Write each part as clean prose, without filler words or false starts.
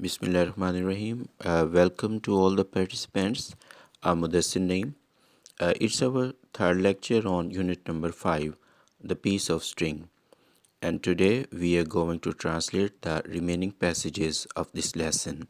Bismillahirrahmanirrahim. Welcome to all the participants. I'm Mudassir Naeem. It's our third lecture on unit number 5, the piece of string. And today we are going to translate the remaining passages of this lesson.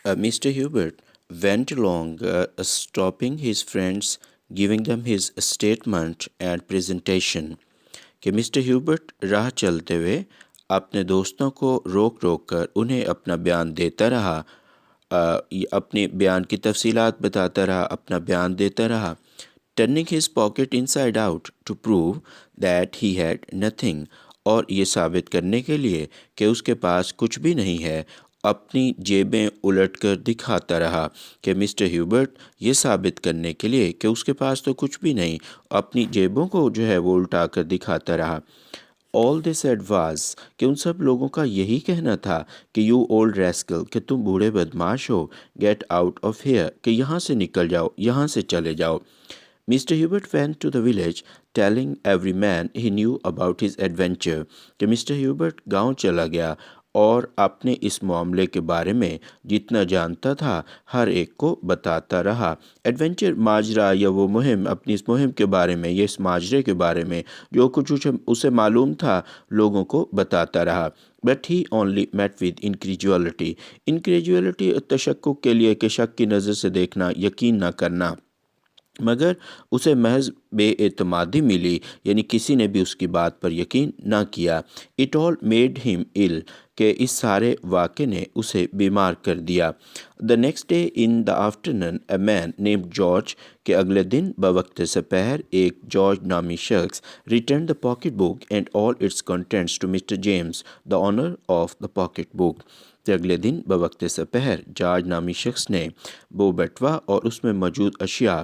Mr. Hubert went along, stopping his friends, giving them his statement and presentation. کہ mister ہیوبرٹ راہ چلتے ہوئے اپنے دوستوں کو روک روک کر انہیں اپنا بیان دیتا رہا، اپنے بیان کی تفصیلات بتاتا رہا، اپنا بیان دیتا رہا. Turning his pocket inside out to prove that he had nothing, اور یہ ثابت کرنے کے لیے کہ اس کے پاس کچھ بھی نہیں ہے، اپنی جیبیں الٹ کر دکھاتا رہا. کہ مسٹر ہیوبرٹ یہ ثابت کرنے کے لیے کہ اس کے پاس تو کچھ بھی نہیں، اپنی جیبوں کو جو ہے وہ الٹا کر دکھاتا رہا. All they said was کہ ان سب لوگوں کا یہی کہنا تھا کہ you old rascal، کہ تم بوڑھے بدماش ہو، get out of here، کہ یہاں سے نکل جاؤ، یہاں سے چلے جاؤ. Mr. Hubert went to the village telling every man he knew about his adventure. کہ مسٹر ہیوبرٹ گاؤں چلا گیا اور اپنے اس معاملے کے بارے میں جتنا جانتا تھا ہر ایک کو بتاتا رہا. ایڈونچر ماجرا یا وہ مہم، اپنی اس مہم کے بارے میں یا اس ماجرے کے بارے میں جو کچھ اسے معلوم تھا لوگوں کو بتاتا رہا. But he only met with incredulity, incredulity تشکک کے لیے کہ شک کی نظر سے دیکھنا، یقین نہ کرنا، مگر اسے محض بے اعتمادی ملی، یعنی کسی نے بھی اس کی بات پر یقین نہ کیا. اٹ آل میڈ ہم ill، کہ اس سارے واقعے نے اسے بیمار کر دیا. The next day in the afternoon a man named George, کہ اگلے دن بوقت سپہر ایک جارج نامی شخص return the pocket book and all its contents to mister James the owner of the pocket book. کہ اگلے دن بوقت سپہر جارج نامی شخص نے وہ بٹوا اور اس میں موجود اشیاء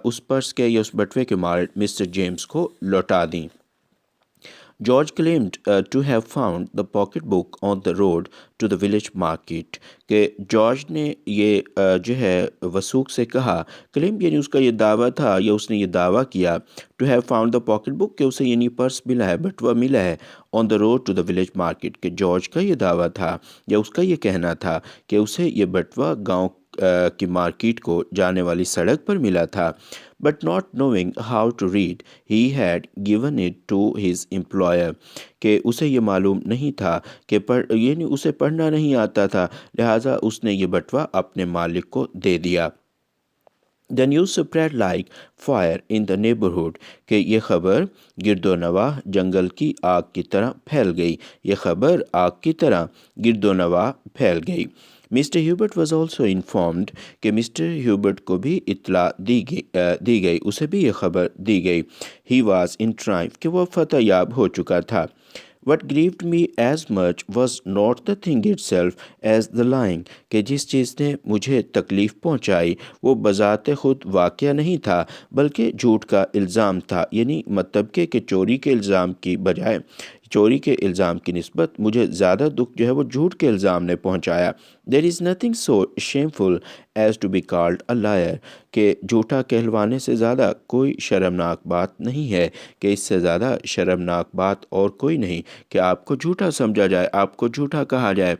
اس پرس کے یا اس بٹوے کے مالک مسٹر جیمز کو لوٹا دیں. George claimed to have found the pocket book on the road to the village market، کہ جارج نے یہ جو ہے وثوق سے کہا، کلیم یعنی اس کا یہ دعویٰ تھا یا اس نے یہ دعویٰ کیا، to have found the pocket book، کہ اسے یعنی پرس ملا ہے، بٹوا ملا ہے، on the road to the village market، کہ جارج کا یہ دعویٰ تھا یا اس کا یہ کہنا تھا کہ اسے یہ بٹوا گاؤں کی مارکیٹ کو جانے والی سڑک پر ملا تھا. But not knowing how to read he had given it to his employer, کہ اسے یہ معلوم نہیں تھا کہ یعنی اسے پڑھنا نہیں آتا تھا، لہٰذا اس نے یہ بٹوا اپنے مالک کو دے دیا. The news spread like fire in the neighborhood، کہ یہ خبر گرد و نواح جنگل کی آگ کی طرح پھیل گئی، یہ خبر آگ کی طرح گرد و نواح پھیل گئی. مسٹر ہیوبرٹ واز آلسو انفارمڈ، کہ مسٹر ہیوبرٹ کو بھی اطلاع دی گئی، اسے بھی یہ خبر دی گئی. ہی واز ان ٹرائمف، کہ وہ فتح یاب ہو چکا تھا. What grieved me as much was not the thing itself as the lying، کہ جس چیز نے مجھے تکلیف پہنچائی وہ بذات خود واقعہ نہیں تھا بلکہ جھوٹ کا الزام تھا، یعنی مطلب کہ چوری کے الزام کی بجائے چوری کے الزام کی نسبت مجھے زیادہ دکھ جو ہے وہ جھوٹ کے الزام نے پہنچایا. There is nothing so shameful as to be called a liar، کہ جھوٹا کہلوانے سے زیادہ کوئی شرمناک بات نہیں ہے، کہ اس سے زیادہ شرمناک بات اور کوئی نہیں کہ آپ کو جھوٹا سمجھا جائے، آپ کو جھوٹا کہا جائے.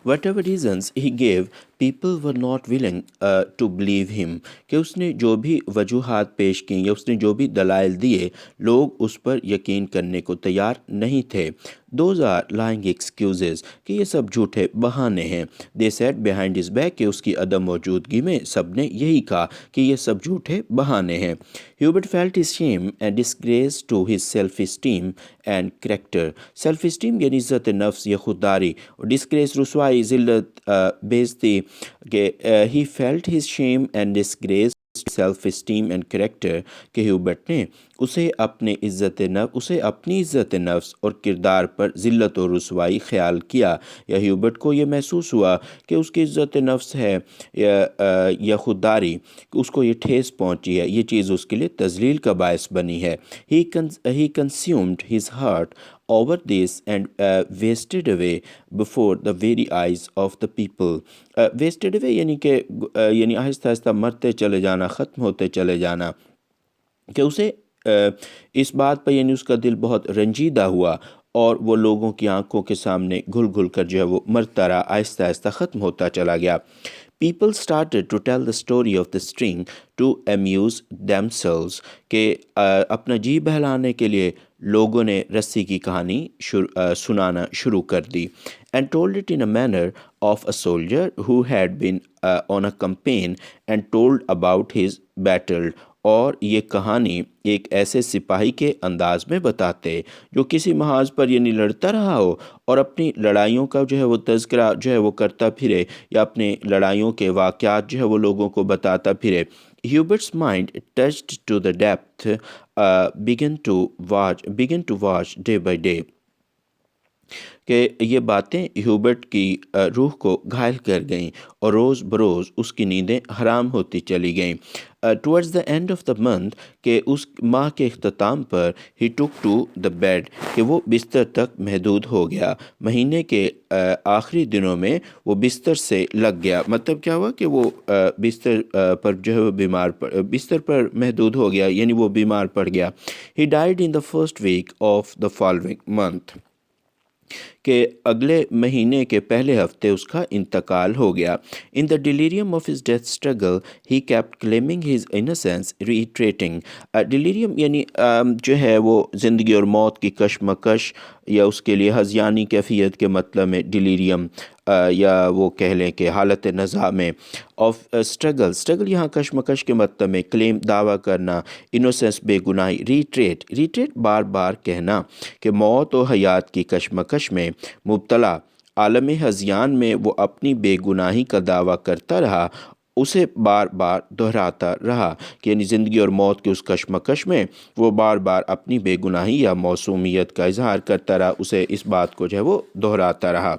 Whatever reasons he gave, people were not willing to believe him، کہ اس نے جو بھی وجوہات پیش کیں یا اس نے جو بھی دلائل دیے لوگ اس پر یقین کرنے کو تیار نہیں تھے. Those are lying excuses، کہ یہ سب جھوٹے بہانے ہیں. They said behind his back، کہ اس کی عدم موجودگی میں سب نے یہی کہا کہ یہ سب جھوٹے بہانے ہیں. Hubert felt his shame and disgrace to his self-esteem and character، self esteem یعنی عزت نفس یا خودداری، اور disgrace رسوائی، ذلت، بےعزتی، کہ he felt his shame and disgrace self esteem and character, کہ ہیوبرٹ نے اسے اپنی عزت نفس اور کردار پر ذلت و رسوائی خیال کیا، یا ہیوبرٹ کو یہ محسوس ہوا کہ اس کی عزت نفس ہے یا خودداری اس کو یہ ٹھیس پہنچی ہے، یہ چیز اس کے لیے تذلیل کا باعث بنی ہے. He consumed his heart over this and wasted away before the very eyes of the people. Wasted away یعنی کہ یعنی آہستہ آہستہ مرتے چلے جانا، ختم ہوتے چلے جانا، کہ اسے اس بات پر یعنی اس کا دل بہت رنجیدہ ہوا اور وہ لوگوں کی آنکھوں کے سامنے گھل گھل کر جو ہے وہ مرتا رہا، آہستہ آہستہ ختم ہوتا چلا گیا. People started to tell the story of the string to amuse themselves کہ اپنا جی بہلانے کے لیے لوگوں نے رسی کی کہانی سنانا شروع کر دی. And told it in a manner of a soldier who had been on a campaign and told about his battle. اور یہ کہانی ایک ایسے سپاہی کے انداز میں بتاتے جو کسی محاذ پر یعنی لڑتا رہا ہو اور اپنی لڑائیوں کا جو ہے وہ تذکرہ جو ہے وہ کرتا پھرے یا اپنے لڑائیوں کے واقعات جو ہے وہ لوگوں کو بتاتا پھرے. Hubert's mind touched to the depth began to watch day by day. کہ یہ باتیں ہیوبرٹ کی روح کو گھائل کر گئیں اور روز بروز اس کی نیندیں حرام ہوتی چلی گئیں. Towards the and of the month کہ اس ماہ کے اختتام پر ہی ٹک ٹو دا بیڈ کہ وہ بستر تک محدود ہو گیا. مہینے کے آخری دنوں میں وہ بستر سے لگ گیا. مطلب کیا ہوا کہ وہ بستر پر جو ہے بستر پر محدود ہو گیا، یعنی وہ بیمار پڑ گیا. He died in the first week of the following month کہ اگلے مہینے کے پہلے ہفتے اس کا انتقال ہو گیا. In the delirium of his death struggle he kept claiming his innocence retreating. Delirium یعنی جو ہے وہ زندگی اور موت کی کشمکش یا اس کے لیے ہذیانی کیفیت کے مطلب میں ڈیلیریم یا وہ کہہ لیں کہ حالت نزاع میں. آف اسٹرگل یہاں کشمکش کے مطلب میں، کلیم دعویٰ کرنا، انوسینس بے گناہی، ریٹریٹ بار بار کہنا کہ موت و حیات کی کشمکش میں مبتلا عالم ہذیان میں وہ اپنی بے گناہی کا دعویٰ کرتا رہا، اسے بار بار دہراتا رہا کہ یعنی زندگی اور موت کے اس کشمکش میں وہ بار بار اپنی بے گناہی یا معصومیت کا اظہار کرتا رہا، اسے اس بات کو جو ہے وہ دہراتا رہا.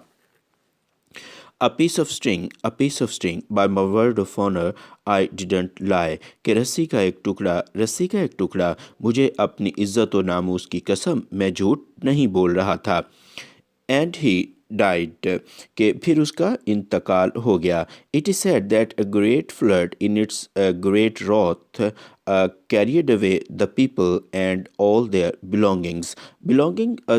A piece of string, by my word of honor, I didn't lie. کہ رسی کا ایک ٹکڑا، مجھے اپنی عزت و ناموس کی قسم میں جھوٹ نہیں بول رہا تھا. And he died کہ پھر اس کا انتقال ہو گیا. It is said that a great flood in its great wrath carried away the people and all their belongings.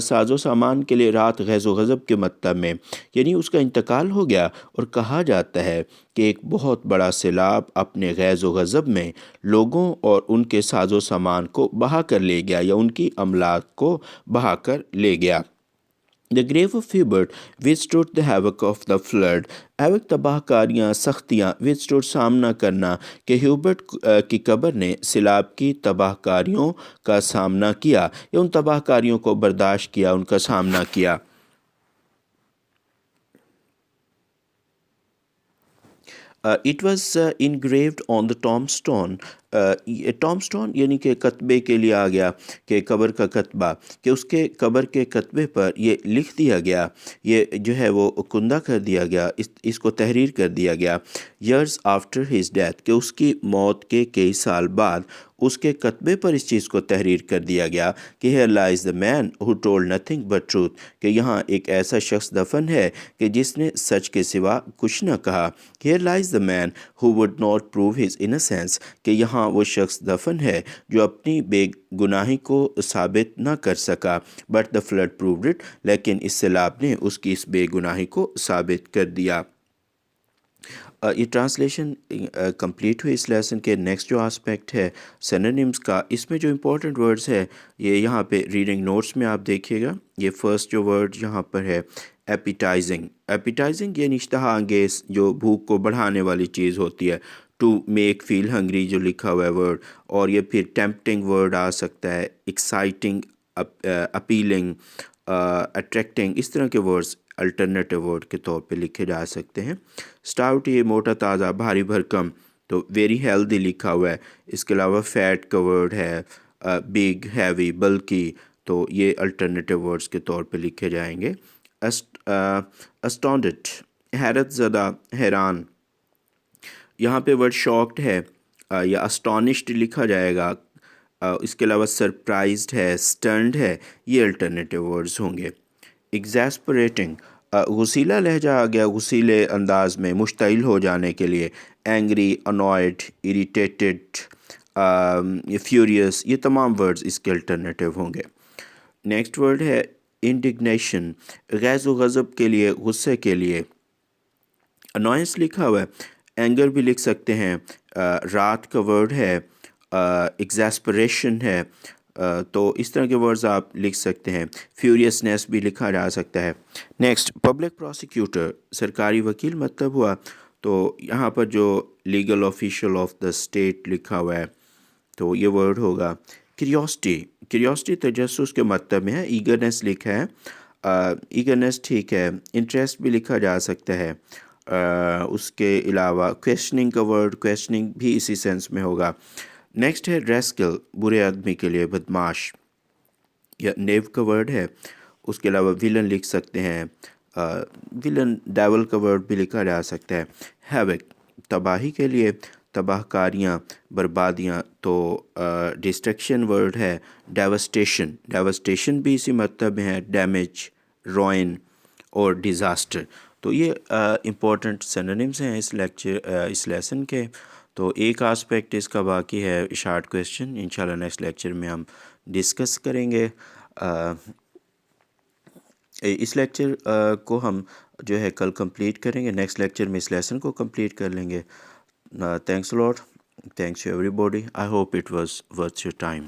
ساز و سامان کے لیے رات غیظ و غضب کے مطلب میں، یعنی اس کا انتقال ہو گیا. اور کہا جاتا ہے کہ ایک بہت بڑا سیلاب اپنے غیظ و غضب میں لوگوں اور ان کے ساز و سامان کو بہا کر لے گیا یا ان کی املاک کو بہا کر لے گیا. The grave of Hubert withstood the havoc of the flood. havoc تباہ کاریاں، سختیاں، withstood سامنا کرنا، کہ ہیوبرٹ کی قبر نے سیلاب کی تباہ کاریوں کا سامنا کیا یا ان تباہ کاریوں کو برداشت کیا، ان کا سامنا کیا. It was engraved on the tombstone. ٹامسٹون یعنی کہ کتبے کے لیے آ گیا کہ قبر کا کتبہ، کہ اس کے قبر کے کتبے پر یہ لکھ دیا گیا، یہ جو ہے وہ کندہ کر دیا گیا، اس کو تحریر کر دیا گیا. years after his death کہ اس کی موت کے کئی سال بعد اس کے کتبے پر اس چیز کو تحریر کر دیا گیا کہ here lies the man who told nothing but truth کہ یہاں ایک ایسا شخص دفن ہے کہ جس نے سچ کے سوا کچھ نہ کہا. here lies the man who would not prove his innocence کہ یہاں وہ شخص دفن ہے جو اپنی بے گناہی کو ثابت نہ کر سکا. but the flood proved it لیکن اس سیلاب نے اس کی اس بے گناہی کو ثابت کر دیا. یہ ٹرانسلیشن کمپلیٹ ہوئی اس لیسن کے. نیکسٹ جو آسپیکٹ ہے سینونیمز کا، اس میں جو امپورٹنٹ ورڈز ہے یہ یہاں پہ ریڈنگ نوٹس میں آپ دیکھیے گا. یہ فرسٹ جو ورڈ یہاں پر ہے ایپیٹائزنگ یعنی اشتہا انگیز، جو بھوک کو بڑھانے والی چیز ہوتی ہے. ٹو میک فیل ہنگری جو لکھا ہوا ہے ورڈ، اور یہ پھر ٹیمپٹنگ ورڈ آ سکتا ہے، ایکسائٹنگ، اپیلنگ، اٹریکٹنگ، اس طرح کے ورڈز الٹرنیٹیو ورڈ کے طور پہ لکھے جا سکتے ہیں. اسٹاؤٹ یہ موٹا تازہ، بھاری بھرکم، تو ویری ہیلدی لکھا ہوا ہے. اس کے علاوہ فیٹ کا ورڈ ہے، بگ، ہیوی، بلکی، تو یہ الٹرنیٹیو ورڈز کے طور پہ لکھے جائیں گے. اسٹانڈڈ حیرت زدہ، حیران، یہاں پہ ورڈ شاکڈ ہے یا اسٹانشڈ لکھا جائے گا. اس کے علاوہ سرپرائزڈ ہے، سٹنڈ ہے، یہ الٹرنیٹیو ورڈز ہوں گے. ایگزاسپریٹنگ، غسیلا لہجہ آ گیا غسیلے انداز میں، مشتعل ہو جانے کے لیے. اینگری، انوائڈ، اریٹیٹڈ، فیوریس، یہ تمام ورڈز اس کے الٹرنیٹیو ہوں گے. نیکسٹ ورڈ ہے انڈگنیشن، غیظ و غضب کے لیے، غصے کے لیے. انوائنس لکھا ہوا ہے، اینگر بھی لکھ سکتے ہیں. رات کا ورڈ ہے، ایگزاسپریشن ہے. تو اس طرح کے ورڈز آپ لکھ سکتے ہیں. فیوریسنیس بھی لکھا جا سکتا ہے. نیکسٹ پبلک پروسیکیوٹر، سرکاری وکیل مطلب ہوا. تو یہاں پر جو legal official of the state لکھا ہوا ہے تو یہ ورڈ ہوگا. کیوریوسٹی، کیوریوسٹی تجسس کے مطلب میں ہے. ایگرنیس لکھا ہے، ایگرنیس ٹھیک ہے. انٹرسٹ بھی لکھا جا سکتا ہے. اس کے علاوہ کویسچننگ کا ورڈ، کویسچننگ بھی اسی سینس میں ہوگا. نیکسٹ ہے ریسکل، برے آدمی کے لیے، بدماش. یا نیو کا ورڈ ہے. اس کے علاوہ ویلن لکھ سکتے ہیں. ویلن ڈیول کا ورڈ بھی لکھا جا سکتا ہے. ہیوک، تباہی کے لیے، تباہ کاریاں، بربادیاں. تو ڈسٹرکشن ورڈ ہے. ڈیوسٹیشن، ڈیوسٹیشن بھی اسی مطلب میں ہے. ڈیمیج، روئن اور ڈیزاسٹر. تو یہ امپورٹنٹ سینونیمز ہیں اس لیسن کے. تو ایک آسپیکٹ اس کا باقی ہے، شارٹ کویسچن. انشاءاللہ نیکسٹ لیکچر میں ہم ڈسکس کریں گے. اس لیکچر کو ہم جو ہے کل کمپلیٹ کریں گے. نیکسٹ لیکچر میں اس لیسن کو کمپلیٹ کر لیں گے. Thanks lot, thanks to everybody. I hope it was worth your time.